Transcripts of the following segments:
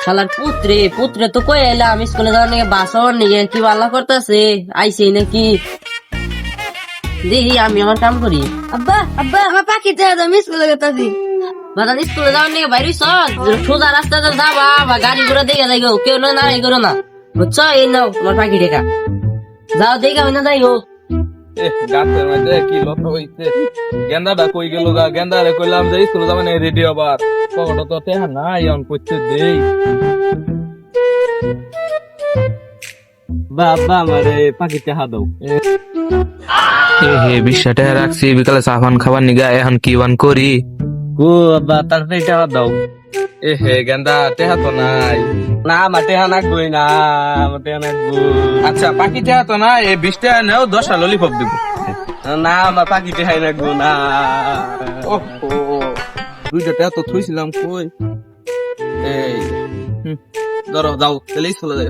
শালার পুত্রে পুত্রে তো কই এলাম স্কুলে যাওয়ার নাকি বাসন নিয়ে কি বাল্লা করতেছে আইসি নাকি দেখি আমি আমার কাম করি। আব্বা আব্বা আমার পাখিতে আমি স্কুলে গেতাছি। বাদান স্কুলে যাওয়ার নাকি বাইরে সোজা রাস্তাতে যাবা বা গাড়ি ঘোড়া দেখে যাই গো, কেউ না নাই করো না বুঝছো। এই নাও তোমার পাখি টেকা, যাও দেখে আমি না যাই গো। গাছের মধ্যে কি লত হইছে, গেন্দাটা কই গেল গা? গেন্দারে কইলাম যে স্কুলে যাবে না, রেডি হবার পকেটে তো টেহা নাই, অন করতে দেই। বাবা আমারে পাখি টেহা দাও। হে বিশটা রাখছি, বিকালে সাফান খাবার নিগা, এখন কি বান করি? গো বাবা তাড়াতাড়ি টেহা দাও। এ হে গেন্দা টেহা তো নাই। না আমার টেহা নাকবই না, আমার টেহা নাকবো। আচ্ছা পাখি টেহা তো না, এই 20 টাকা নেও, 10টা ললিপপ দিব। না আমার পাখি টেহাই নাকবো না। ওহো 2টা টেহা তো থুইছিলাম কই? এই ধরো যাও তাহলে স্কুলে যাই।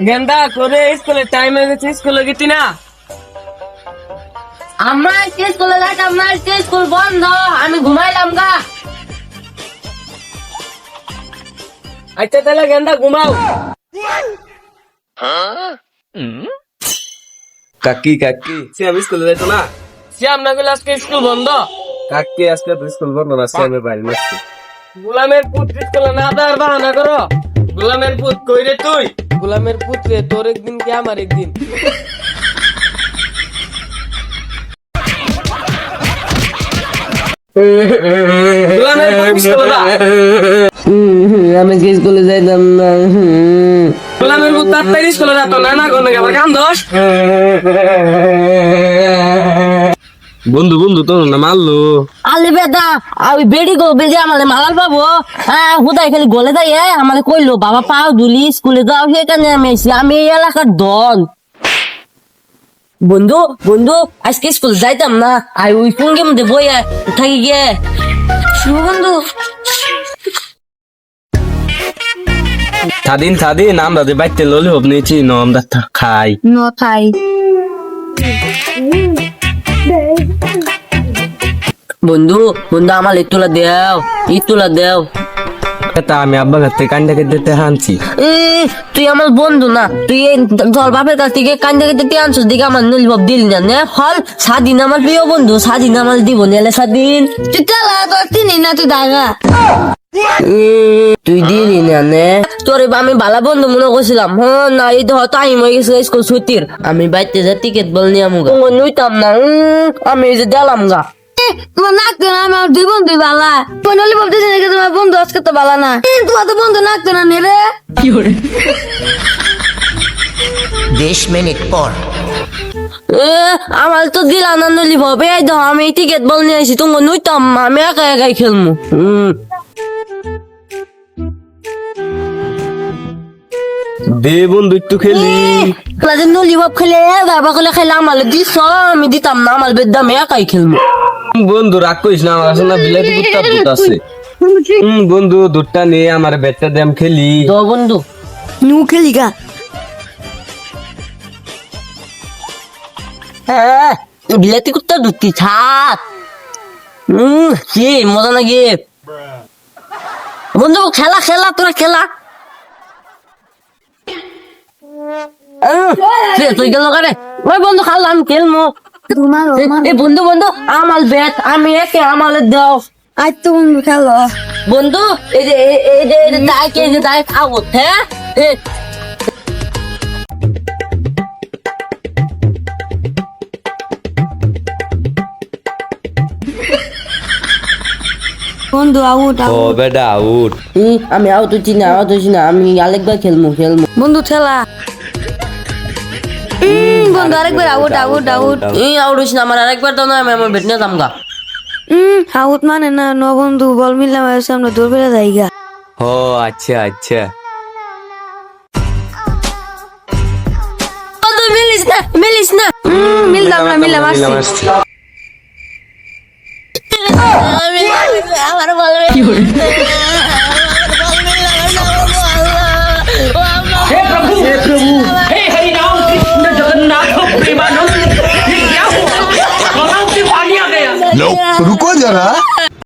গেন্দা করে স্কুলে টাইম হয়ে গেছে, স্কুলে গেছি না? আমরা আজকে স্কুলে যাইতাম না, আজকে স্কুল বন্ধ, আমি ঘুমাইলাম গা। আচ্ছা তাহলে গেন্দা ঘুমাও। কাকি কাকি শ্যাম স্কুলে যাইতো না? শ্যাম না গেলে আজকে স্কুল বন্ধ। কাকি আজকে তো স্কুল বন্ধ না, শ্যামের বাড়ি নাচছে। গোলামের পুত স্কুলে না দেওয়ার বাহানা করো। গোলামের পুত কই রে তুই? গোলামের পুত রে, তোর একদিন কি আমার একদিন। গোলামের পুত স্কুলে যা। আমি কি স্কুলে যাইতাম না। গোলামের পুত তাড়াতাড়ি স্কুলে যাতো না, না কোন আবার কাম দোষ। বন্ধু বন্ধু তো না মারলো। আলে বেদা আমি বেড়ি গো বেজে আমালে মালাল পাবো। হ্যাঁ হুদাই খালি গলে যাই আমালে কইলো বাবা পাও দুলি স্কুলে যাও, সেখানে আমি এসি, আমি এই এলাকার দল। বন্ধু বন্ধু আজকে স্কুল যাইতাম না, আই ওই সঙ্গে মধ্যে বইয়া থাকি গিয়ে। বন্ধু থাদিন আমরা যে বাইতে ললিপপ নিয়েছি ন, আমরা খাই। নথাই বন্ধু বন্ধু আমার ইতুলা দেও, ইতুলা দেও। তা আমি আব্বা কাছ থেকে কান্দা কেটে হানছি। তুই আমার বন্ধু না, তুই তোর বাপের কাছ থেকে কান্দা কেটে আনছিস দিকে আমার নীলভব দিল না নে ফল। স্বাধীন আমার প্রিয় বন্ধু, স্বাধীন আমার দিব নেলে স্বাধীন। তুই চালা তোর চিনি না, তুই দাগা তুই দিলি না নে, তোর আমি ভালো বন্ধু মনে করছিলাম। হ্যাঁ না এই তো হয়তো আমি হয়ে গেছিল স্কুল ছুটির, আমি বাইতে যা টিকিট বল নিয়ে আমুগা নইতাম না। আমি এই যে দিলাম গা। তোমার নাকতো না, আমার দুই বন্ধু বালা। পনেলি বলতেছে নাকি তোমার বন্ধু আজকে তো বালা না। তোমার তো বন্ধু নাকতো না নে রে। 20 মিনিট পর আমার তো দিলা না নলি ভাবে, এই তো আমি টিকিট বল নিয়ে আসি, তোমার নইতাম না, আমি একা একাই খেলবো। দে বন্ধু একটু খেলি। নলি ভাব খেলে বাবা খেলে খেলে আমার দিস, আমি দিতাম না, আমার বেদাম একাই খেলবো। বন্ধু রাগ করিস না, আমার কাছে না বিলাতি কুত্তা দুধ আছে। বন্ধু দুধটা নিয়ে আমার বেচটা দেম খেলি। তো বন্ধু নু খেলি গা। হ্যাঁ বিলাতি কুত্তা দুটি ছাত। কি মজা লাগে বন্ধু, খেলা খেলা তোরা খেলা। তুই গেল কারে ওই বন্ধু খাল্লা আমি খেলবো। এই বন্ধু বন্ধু আমার ব্যাট আমি একে আমালে দাও। আজ তো বন্ধু খেলো বন্ধু এই যে দায়কে এই যে দায় খাবো। হ্যাঁ বন্ধু আউট ও বেটা আউট। আমি আউট হচ্ছি না, আউট হচ্ছি না, আমি আরেকবার খেলবো। বন্ধু খেলা। বন্ধু আরেকবার আউট আউট আউট। আউট হচ্ছি না, আমার আরেকবার দাও না, আমি আমার বেট নিয়ে দামগা। আউট মানে না ন বন্ধু, বল মিললাম সামনে দৌড় বেড়ে যাই গা। ও আচ্ছা আচ্ছা। মিলিস না মিলিস না। মিললাম না, মিললাম আসছি। আমার বলবে Nope. रुको जरा